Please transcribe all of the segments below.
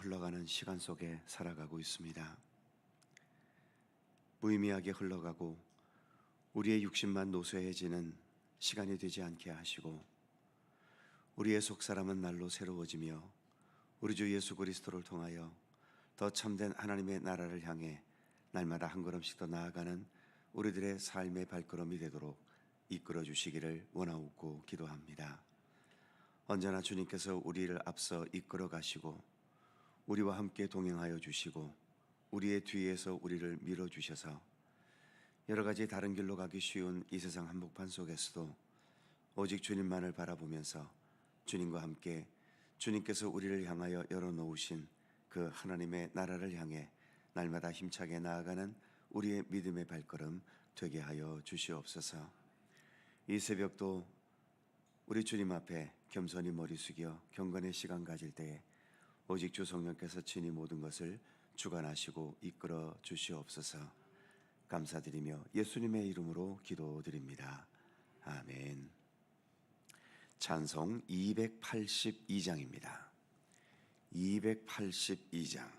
흘러가는 시간 속에 살아가고 있습니다. 무의미하게 흘러가고 우리의 육신만 노쇠해지는 시간이 되지 않게 하시고, 우리의 속사람은 날로 새로워지며 우리 주 예수 그리스도를 통하여 더 참된 하나님의 나라를 향해 날마다 한 걸음씩 더 나아가는 우리들의 삶의 발걸음이 되도록 이끌어 주시기를 원하옵고 기도합니다. 언제나 주님께서 우리를 앞서 이끌어 가시고 우리와 함께 동행하여 주시고 우리의 뒤에서 우리를 밀어 주셔서 여러 가지 다른 길로 가기 쉬운 이 세상 한복판 속에서도 오직 주님만을 바라보면서 주님과 함께 주님께서 우리를 향하여 열어놓으신 그 하나님의 나라를 향해 날마다 힘차게 나아가는 우리의 믿음의 발걸음 되게 하여 주시옵소서. 이 새벽도 우리 주님 앞에 겸손히 머리 숙여 경건의 시간 가질 때에 오직 주 성령께서 친히 모든 것을 주관하시고 이끌어 주시옵소서. 감사드리며 예수님의 이름으로 기도드립니다. 아멘. 찬송 282장입니다. 282장.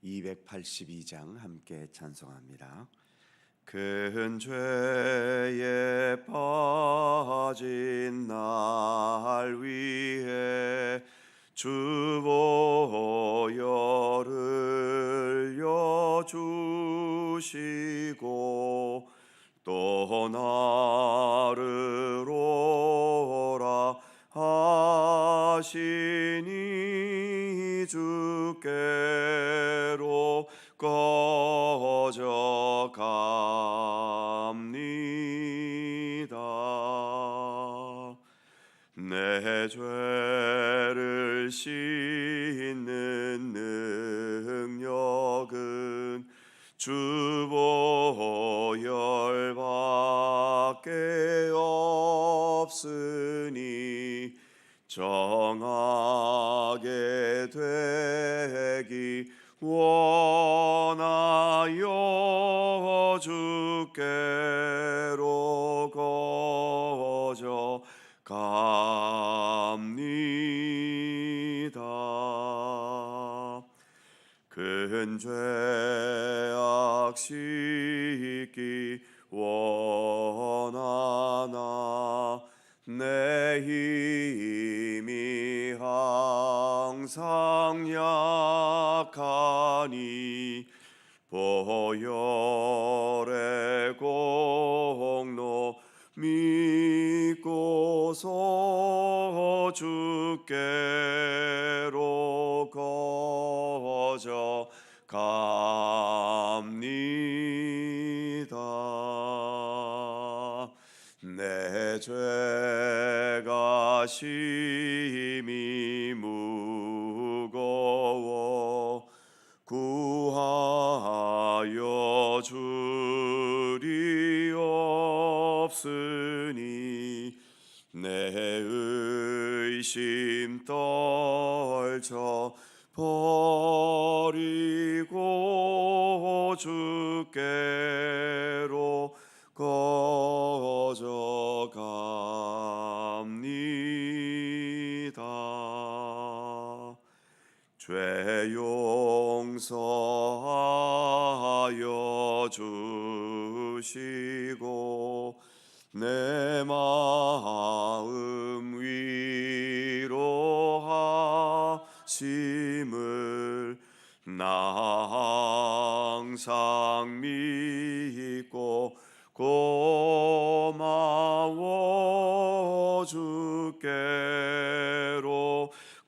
(282장) 함께 찬송합니다. 큰 죄에 빠진 날 위해 주 보혈을 흘려주시고 또 나를 오라 하시니 주께로 꺼져갑니다. 내 죄를 씻는 능력은 주 보혈밖에 없으니 정하게 되기 원하여 주께로 거져갑니다. 큰 죄악 씻기 원하나 내 힘이 항상 약하니 보혈의 공로 믿고서 주께로 거져갑니다. 내 죄가 심히 무거워 구하여 줄이 없으니 내 의심 떨쳐 버리고 주께로 거져갑니다. 죄 용서하여 주시고 내 마음 위로하심을 나 항상 믿고 고마워 주께로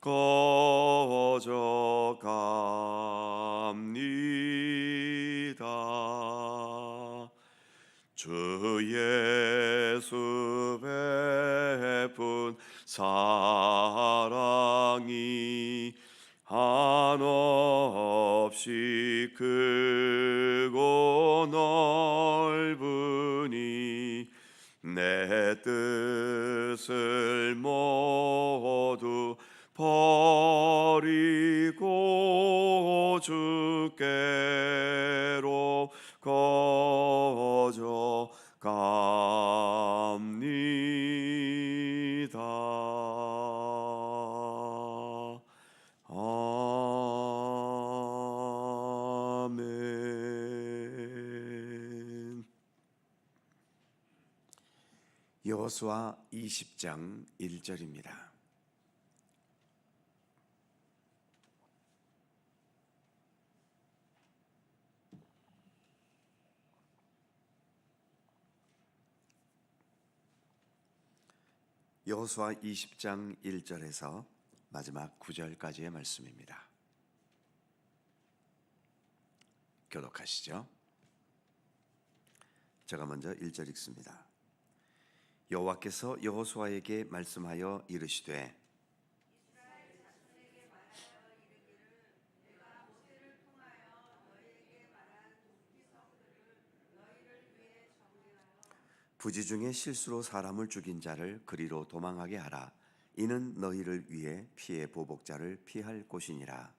거져갑니다. 주 예수 베푼 사랑이 한없이 크고 넓으니 내 뜻을 모두 버리고 주께로 거져갑니다. 아멘. 여호수아 20장 1절입니다. 여호수아 20장 1절에서 마지막 9절까지의 말씀입니다. 교독하시죠. 제가 먼저 1절 읽습니다. 여호와께서 여호수아에게 말씀하여 이르시되 부지 중에 실수로 사람을 죽인 자를 그리로 도망하게 하라. 이는 너희를 위해 피해 보복자를 피할 곳이니라.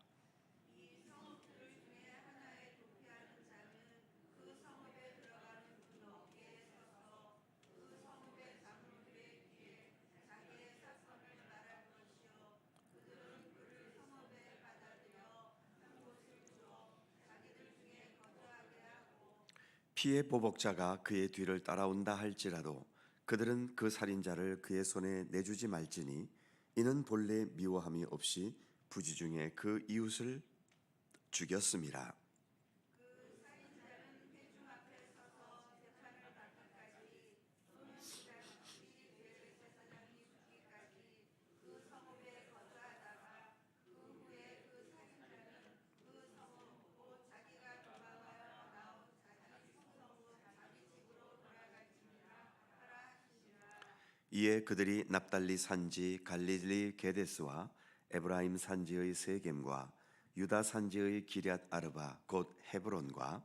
피해 보복자가 그의 뒤를 따라온다 할지라도 그들은 그 살인자를 그의 손에 내주지 말지니 이는 본래 미워함이 없이 부지 중에 그 이웃을 죽였음이라. 이에 그들이 납달리 산지 갈릴리 게데스와 에브라임 산지의 세겜과 유다 산지의 기럇 아르바 곧 헤브론과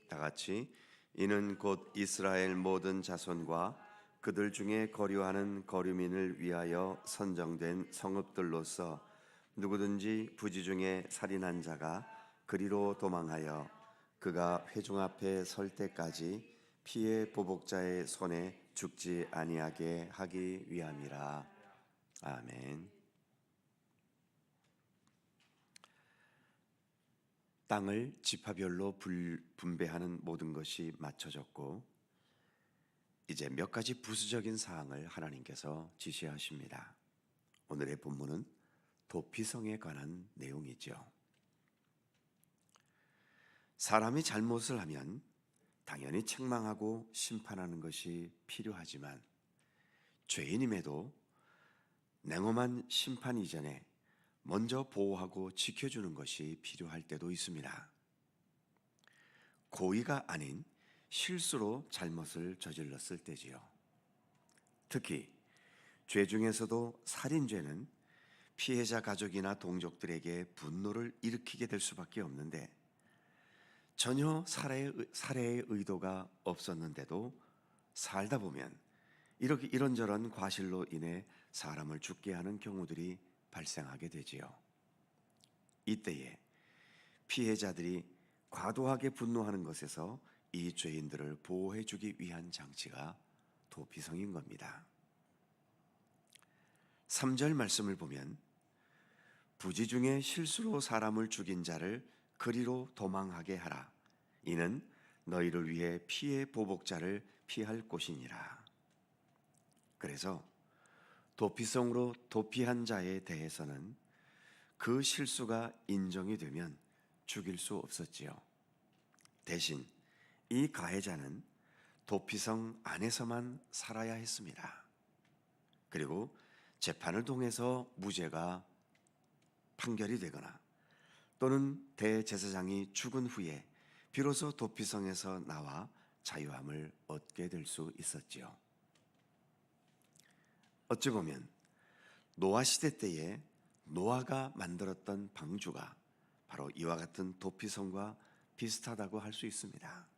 다 같이 이는 곧 이스라엘 모든 자손과 그들 중에 거류하는 거류민을 위하여 선정된 성읍들로서 누구든지 부지 중에 살인한 자가 그리로 도망하여 그가 회중 앞에 설 때까지 피해 보복자의 손에 죽지 아니하게 하기 위함이라. 아멘. 땅을 지파별로 분배하는 모든 것이 맞춰졌고 이제 몇 가지 부수적인 사항을 하나님께서 지시하십니다. 오늘의 본문은 도피성에 관한 내용이죠. 사람이 잘못을 하면 당연히 책망하고 심판하는 것이 필요하지만 죄인임에도 냉엄한 심판 이전에 먼저 보호하고 지켜주는 것이 필요할 때도 있습니다. 고의가 아닌 실수로 잘못을 저질렀을 때지요. 특히 죄 중에서도 살인죄는 피해자 가족이나 동족들에게 분노를 일으키게 될 수밖에 없는데 전혀 살해의 의도가 없었는데도 살다 보면 이렇게 이런저런 과실로 인해 사람을 죽게 하는 경우들이 발생하게 되지요. 이때에 피해자들이 과도하게 분노하는 것에서 이 죄인들을 보호해 주기 위한 장치가 도피성인 겁니다. 3절 말씀을 보면 부지 중에 실수로 사람을 죽인 자를 그리로 도망하게 하라. 이는 너희를 위해 피해 보복자를 피할 곳이니라. 그래서 도피성으로 도피한 자에 대해서는 그 실수가 인정이 되면 죽일 수 없었지요. 대신 이 가해자는 도피성 안에서만 살아야 했습니다. 그리고 재판을 통해서 무죄가 판결이 되거나 또는 대제사장이 죽은 후에 비로소 도피성에서 나와 자유함을 얻게 될 수 있었지요. 어찌 보면 노아 시대 때에 노아가 만들었던 방주가 바로 이와 같은 도피성과 비슷하다고 할 수 있습니다.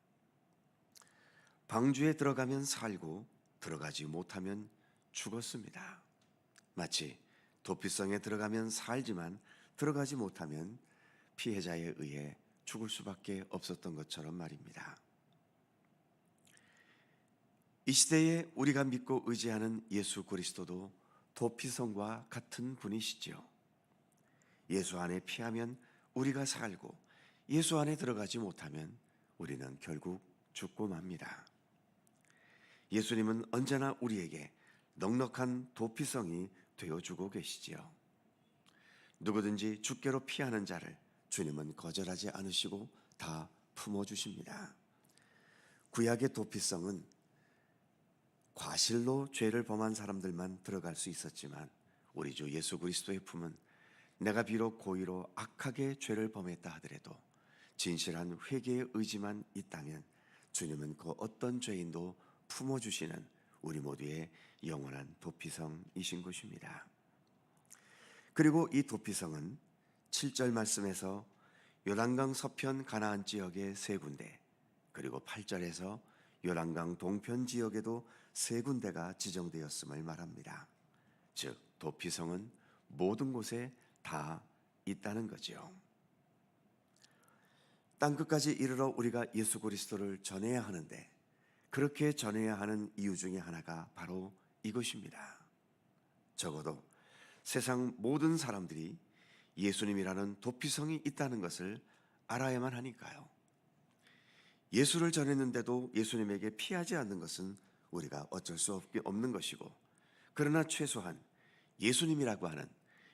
방주에 들어가면 살고 들어가지 못하면 죽었습니다. 마치 도피성에 들어가면 살지만 들어가지 못하면 피해자에 의해 죽을 수밖에 없었던 것처럼 말입니다. 이 시대에 우리가 믿고 의지하는 예수 그리스도도 도피성과 같은 분이시지요. 예수 안에 피하면 우리가 살고 예수 안에 들어가지 못하면 우리는 결국 죽고 맙니다. 예수님은 언제나 우리에게 넉넉한 도피성이 되어주고 계시지요. 누구든지 주께로 피하는 자를 주님은 거절하지 않으시고 다 품어주십니다. 구약의 도피성은 과실로 죄를 범한 사람들만 들어갈 수 있었지만 우리 주 예수 그리스도의 품은 내가 비록 고의로 악하게 죄를 범했다 하더라도 진실한 회개의 의지만 있다면 주님은 그 어떤 죄인도 품어주시는 우리 모두의 영원한 도피성이신 것입니다. 그리고 이 도피성은 7절 말씀에서 요단강 서편 가나안 지역의 3군데, 그리고 8절에서 요단강 동편 지역에도 3군데가 지정되었음을 말합니다. 즉 도피성은 모든 곳에 다 있다는 거죠. 땅끝까지 이르러 우리가 예수 그리스도를 전해야 하는데, 그렇게 전해야 하는 이유 중에 하나가 바로 이것입니다. 적어도 세상 모든 사람들이 예수님이라는 도피성이 있다는 것을 알아야만 하니까요. 예수를 전했는데도 예수님에게 피하지 않는 것은 우리가 어쩔 수 없는 것이고, 그러나 최소한 예수님이라고 하는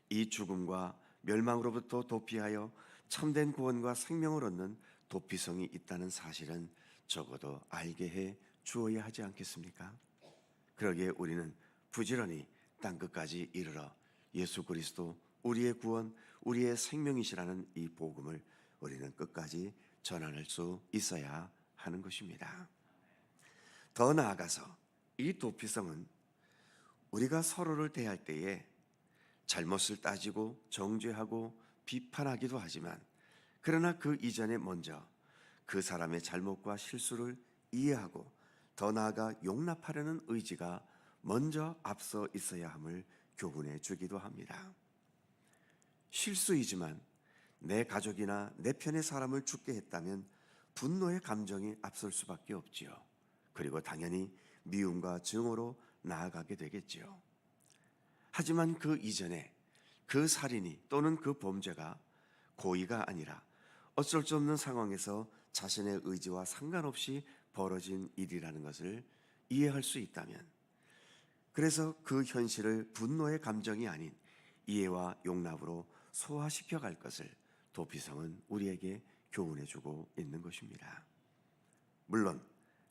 이 죽음과 멸망으로부터 도피하여 참된 구원과 생명을 얻는 도피성이 있다는 사실은 적어도 알게 해 주어야 하지 않겠습니까? 그러기에 우리는 부지런히 땅끝까지 이르러 예수 그리스도 우리의 구원, 우리의 생명이시라는 이 복음을 우리는 끝까지 전할 수 있어야 하는 것입니다. 더 나아가서 이 도피성은 우리가 서로를 대할 때에 잘못을 따지고 정죄하고 비판하기도 하지만, 그러나 그 이전에 먼저 그 사람의 잘못과 실수를 이해하고 더 나아가 용납하려는 의지가 먼저 앞서 있어야 함을 교훈해 주기도 합니다. 실수이지만 내 가족이나 내 편의 사람을 죽게 했다면 분노의 감정이 앞설 수밖에 없지요. 그리고 당연히 미움과 증오로 나아가게 되겠지요. 하지만 그 이전에 그 살인이 또는 그 범죄가 고의가 아니라 어쩔 수 없는 상황에서 자신의 의지와 상관없이 벌어진 일이라는 것을 이해할 수 있다면, 그래서 그 현실을 분노의 감정이 아닌 이해와 용납으로 소화시켜 갈 것을 도피성은 우리에게 교훈해주고 있는 것입니다. 물론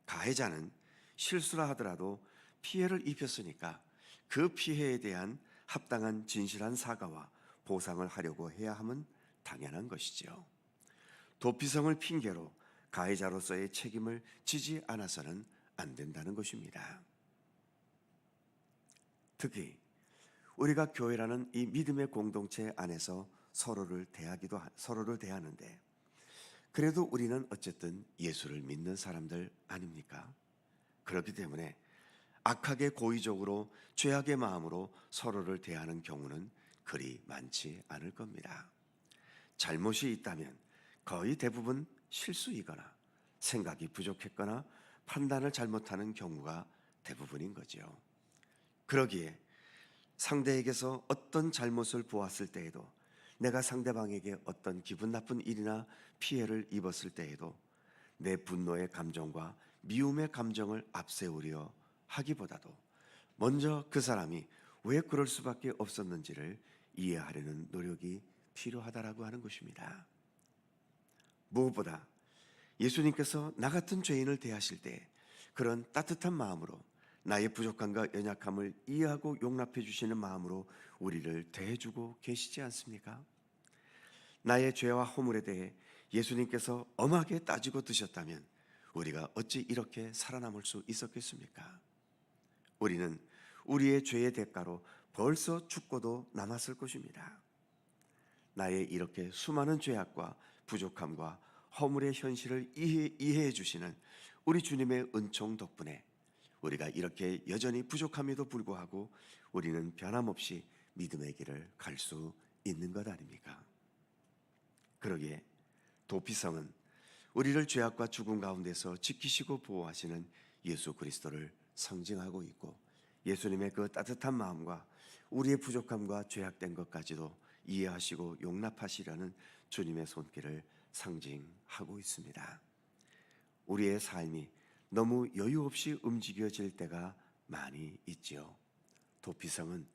가해자는 실수라 하더라도 피해를 입혔으니까 그 피해에 대한 합당한 진실한 사과와 보상을 하려고 해야 함은 당연한 것이지요. 도피성을 핑계로 가해자로서의 책임을 지지 않아서는 안 된다는 것입니다. 특히 우리가 교회라는 이 믿음의 공동체 안에서 서로를 대하는데, 그래도 우리는 어쨌든 예수를 믿는 사람들 아닙니까? 그렇기 때문에 악하게 고의적으로 죄악의 마음으로 서로를 대하는 경우는 그리 많지 않을 겁니다. 잘못이 있다면 거의 대부분 실수이거나 생각이 부족했거나 판단을 잘못하는 경우가 대부분인 거죠. 그러기에 상대에게서 어떤 잘못을 보았을 때에도, 내가 상대방에게 어떤 기분 나쁜 일이나 피해를 입었을 때에도 내 분노의 감정과 미움의 감정을 앞세우려 하기보다도 먼저 그 사람이 왜 그럴 수밖에 없었는지를 이해하려는 노력이 필요하다라고 하는 것입니다. 무엇보다 예수님께서 나 같은 죄인을 대하실 때 그런 따뜻한 마음으로 나의 부족함과 연약함을 이해하고 용납해 주시는 마음으로 우리를 대해주고 계시지 않습니까? 나의 죄와 허물에 대해 예수님께서 엄하게 따지고 드셨다면 우리가 어찌 이렇게 살아남을 수 있었겠습니까? 우리는 우리의 죄의 대가로 벌써 죽고도 남았을 것입니다. 나의 이렇게 수많은 죄악과 부족함과 허물의 현실을 이해해 주시는 우리 주님의 은총 덕분에 우리가 이렇게 여전히 부족함에도 불구하고 우리는 변함없이 믿음의 길을 갈 수 있는 것 아닙니까? 그러기에 도피성은 우리를 죄악과 죽음 가운데서 지키시고 보호하시는 예수 그리스도를 상징하고 있고, 예수님의 그 따뜻한 마음과 우리의 부족함과 죄악된 것까지도 이해하시고 용납하시려는 주님의 손길을 상징하고 있습니다. 우리의 삶이 너무 여유 없이 움직여질 때가 많이 있지요. 도피성은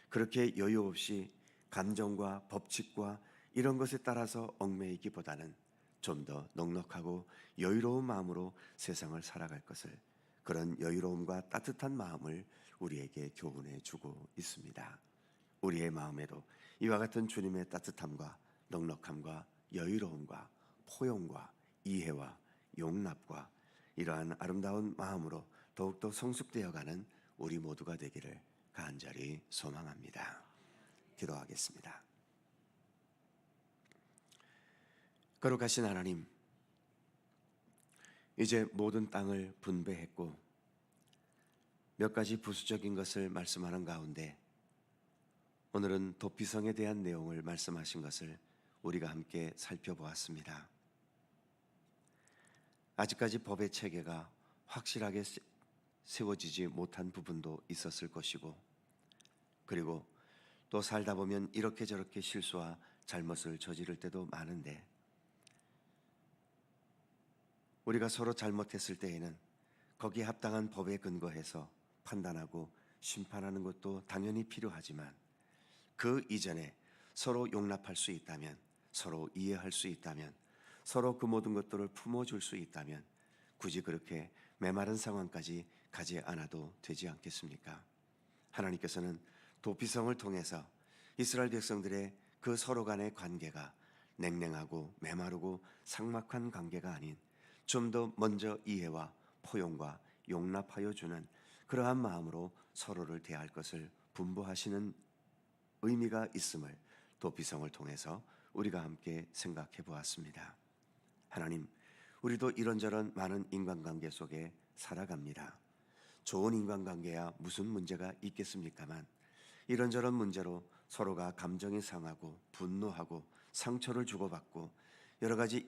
그렇게 여유 없이 감정과 법칙과 이런 것에 따라서 얽매이기보다는 좀 더 넉넉하고 여유로운 마음으로 세상을 살아갈 것을, 그런 여유로움과 따뜻한 마음을 우리에게 교훈해 주고 있습니다. 우리의 마음에도 이와 같은 주님의 따뜻함과 넉넉함과 여유로움과 포용과 이해와 용납과 이러한 아름다운 마음으로 더욱더 성숙되어가는 우리 모두가 되기를 간절히 소망합니다. 기도하겠습니다. 거룩하신 하나님, 이제 모든 땅을 분배했고 몇 가지 부수적인 것을 말씀하는 가운데 오늘은 도피성에 대한 내용을 말씀하신 것을 우리가 함께 살펴보았습니다. 아직까지 법의 체계가 확실하게 세워지지 못한 부분도 있었을 것이고, 그리고 또 살다 보면 이렇게 저렇게 실수와 잘못을 저지를 때도 많은데, 우리가 서로 잘못했을 때에는 거기에 합당한 법에 근거해서 판단하고 심판하는 것도 당연히 필요하지만, 그 이전에 서로 용납할 수 있다면, 서로 이해할 수 있다면, 서로 그 모든 것들을 품어줄 수 있다면 굳이 그렇게 메마른 상황까지 가지 않아도 되지 않겠습니까? 하나님께서는 도피성을 통해서 이스라엘 백성들의 그 서로 간의 관계가 냉랭하고 메마르고 삭막한 관계가 아닌 좀 더 먼저 이해와 포용과 용납하여 주는 그러한 마음으로 서로를 대할 것을 분부하시는 의미가 있음을 도피성을 통해서 우리가 함께 생각해 보았습니다. 하나님, 우리도 이런저런 많은 인간관계 속에 살아갑니다. 좋은 인간관계야 무슨 문제가 있겠습니까만, 이런저런 문제로 서로가 감정이 상하고 분노하고 상처를 주고받고 여러 가지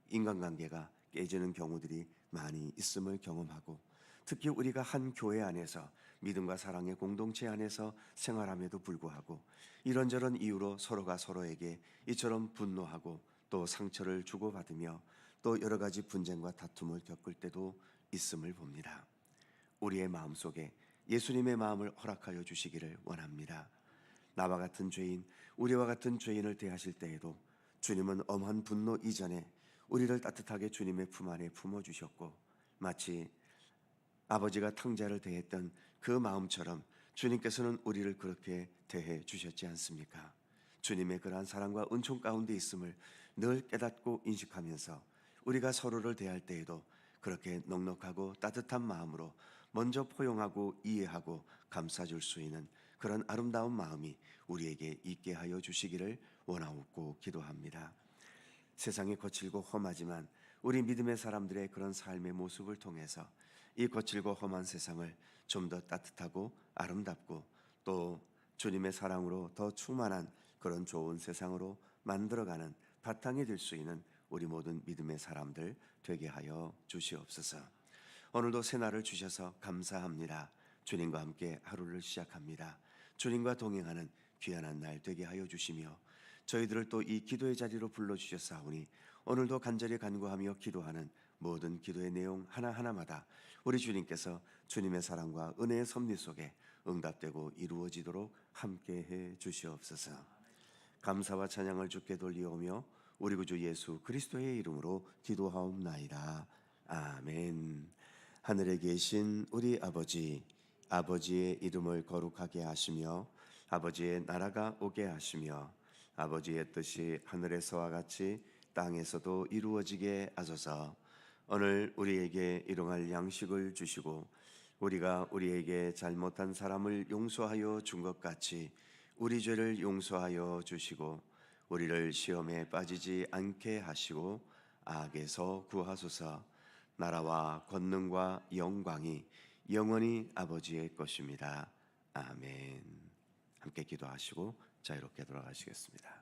인간관계가 깨지는 경우들이 많이 있음을 경험하고, 특히 우리가 한 교회 안에서 믿음과 사랑의 공동체 안에서 생활함에도 불구하고 이런저런 이유로 서로가 서로에게 이처럼 분노하고 또 상처를 주고받으며 또 여러 가지 분쟁과 다툼을 겪을 때도 있음을 봅니다. 우리의 마음속에 예수님의 마음을 허락하여 주시기를 원합니다. 나와 같은 죄인, 우리와 같은 죄인을 대하실 때에도 주님은 엄한 분노 이전에 우리를 따뜻하게 주님의 품 안에 품어주셨고, 마치 아버지가 탕자를 대했던 그 마음처럼 주님께서는 우리를 그렇게 대해 주셨지 않습니까? 주님의 그러한 사랑과 은총 가운데 있음을 늘 깨닫고 인식하면서 우리가 서로를 대할 때에도 그렇게 넉넉하고 따뜻한 마음으로 먼저 포용하고 이해하고 감싸줄 수 있는 그런 아름다운 마음이 우리에게 있게 하여 주시기를 원하옵고 기도합니다. 세상이 거칠고 험하지만 우리 믿음의 사람들의 그런 삶의 모습을 통해서 이 거칠고 험한 세상을 좀 더 따뜻하고 아름답고 또 주님의 사랑으로 더 충만한 그런 좋은 세상으로 만들어가는 바탕이 될 수 있는 우리 모든 믿음의 사람들 되게 하여 주시옵소서. 오늘도 새날을 주셔서 감사합니다. 주님과 함께 하루를 시작합니다. 주님과 동행하는 귀한 날 되게 하여 주시며, 저희들을 또 이 기도의 자리로 불러주셨사오니 오늘도 간절히 간구하며 기도하는 모든 기도의 내용 하나하나마다 우리 주님께서 주님의 사랑과 은혜의 섭리 속에 응답되고 이루어지도록 함께해 주시옵소서. 감사와 찬양을 주께 돌리오며 우리 구주 예수 그리스도의 이름으로 기도하옵나이다. 아멘. 하늘에 계신 우리 아버지, 아버지의 이름을 거룩하게 하시며 아버지의 나라가 오게 하시며 아버지의 뜻이 하늘에서와 같이 땅에서도 이루어지게 하소서. 오늘 우리에게 일용할 양식을 주시고 우리가 우리에게 잘못한 사람을 용서하여 준 것 같이 우리 죄를 용서하여 주시고 우리를 시험에 빠지지 않게 하시고 악에서 구하소서. 나라와 권능과 영광이 영원히 아버지의 것입니다. 아멘. 함께 기도하시고 자유롭게 돌아가시겠습니다.